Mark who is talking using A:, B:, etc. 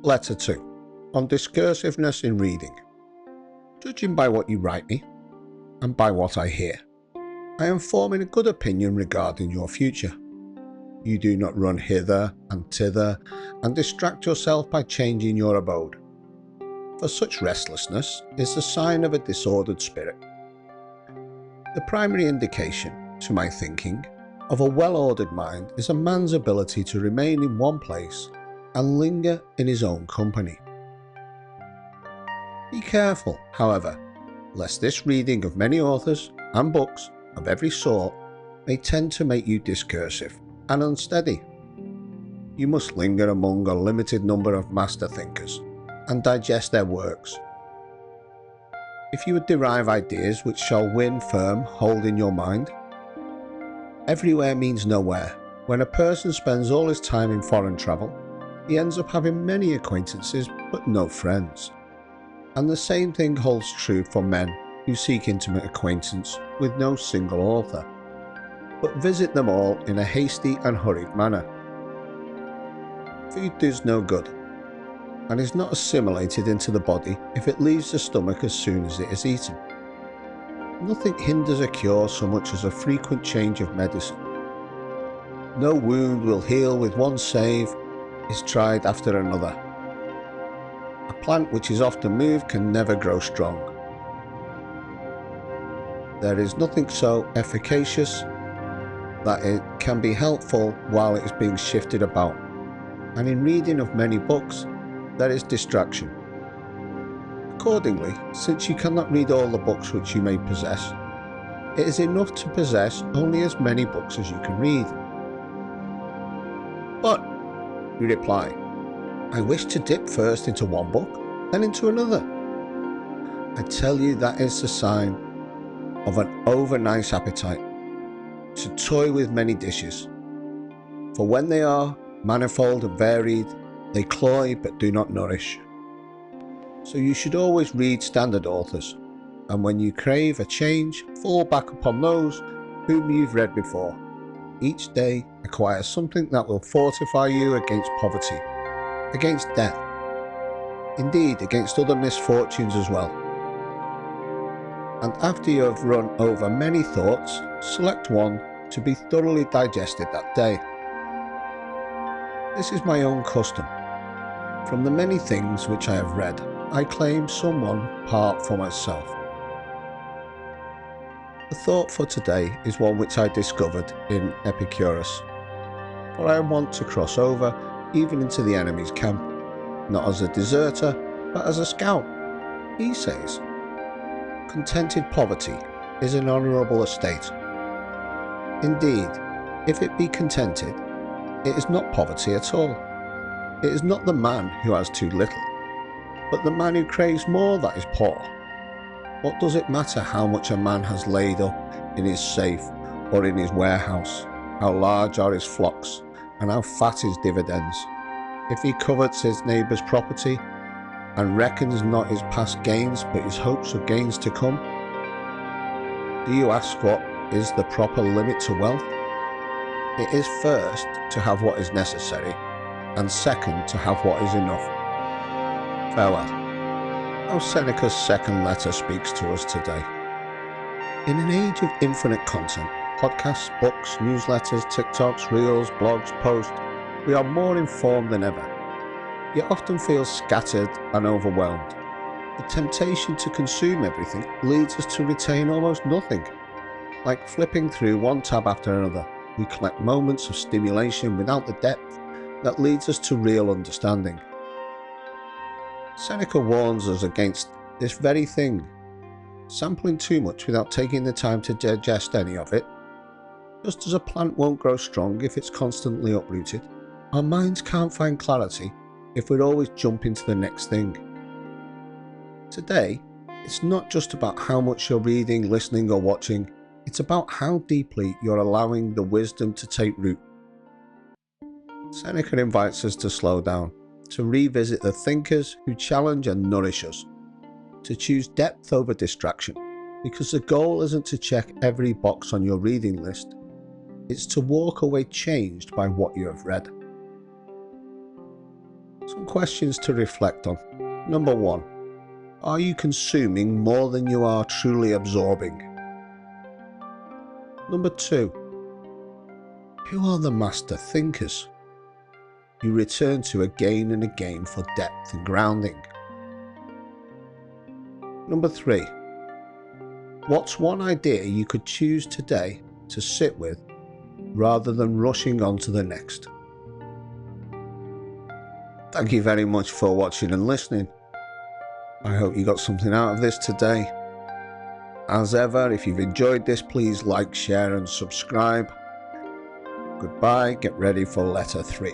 A: Letter 2 on Discursiveness in Reading. Judging by what you write me, and by what I hear, I am forming a good opinion regarding your future. You do not run hither and thither and distract yourself by changing your abode, for such restlessness is the sign of a disordered spirit. The primary indication, to my thinking, of a well-ordered mind is a man's ability to remain in one place and linger in his own company. Be careful, however, lest this reading of many authors and books of every sort may tend to make you discursive and unsteady. You must linger among a limited number of master thinkers and digest their works. If you would derive ideas which shall win firm hold in your mind, everywhere means nowhere. When a person spends all his time in foreign travel, he ends up having many acquaintances but no friends. And the same thing holds true for men who seek intimate acquaintance with no single author, but visit them all in a hasty and hurried manner. Food does no good, and is not assimilated into the body if it leaves the stomach as soon as it is eaten. Nothing hinders a cure so much as a frequent change of medicine. No wound will heal with one salve is tried after another. A plant which is often moved can never grow strong. There is nothing so efficacious that it can be helpful while it is being shifted about, and in reading of many books there is distraction. Accordingly, since you cannot read all the books which you may possess, it is enough to possess only as many books as you can read. But, you reply, I wish to dip first into one book, then into another. I tell you that is the sign of an over-nice appetite, to toy with many dishes. For when they are manifold and varied, they cloy but do not nourish. So you should always read standard authors, and when you crave a change, fall back upon those whom you've read before. Each day acquire something that will fortify you against poverty, against death, indeed against other misfortunes as well. And after you have run over many thoughts, select one to be thoroughly digested that day. This is my own custom. From the many things which I have read, I claim some one part for myself. The thought for today is one which I discovered in Epicurus, for I want to cross over even into the enemy's camp, not as a deserter, but as a scout. He says, contented poverty is an honourable estate. Indeed, if it be contented, it is not poverty at all. It is not the man who has too little, but the man who craves more that is poor. What does it matter how much a man has laid up in his safe or in his warehouse, how large are his flocks, and how fat his dividends, if he covets his neighbour's property, and reckons not his past gains but his hopes of gains to come? Do you ask what is the proper limit to wealth? It is first to have what is necessary, and second to have what is enough. Farewell. How Seneca's second letter speaks to us today. In an age of infinite content, podcasts, books, newsletters, TikToks, reels, blogs, posts, we are more informed than ever, yet often feel scattered and overwhelmed. The temptation to consume everything leads us to retain almost nothing. Like flipping through one tab after another, we collect moments of stimulation without the depth that leads us to real understanding. Seneca warns us against this very thing, sampling too much without taking the time to digest any of it. Just as a plant won't grow strong if it's constantly uprooted, our minds can't find clarity if we're always jumping to the next thing. Today, it's not just about how much you're reading, listening or watching, it's about how deeply you're allowing the wisdom to take root. Seneca invites us to slow down, to revisit the thinkers who challenge and nourish us, to choose depth over distraction, because the goal isn't to check every box on your reading list, it's to walk away changed by what you have read. Some questions to reflect on. Number 1. Are you consuming more than you are truly absorbing? Number 2. Who are the master thinkers you return to again and again for depth and grounding? Number 3. What's one idea you could choose today to sit with rather than rushing on to the next? Thank you very much for watching and listening. I hope you got something out of this today. As ever, if you've enjoyed this, please like, share and subscribe. Goodbye, get ready for letter 3.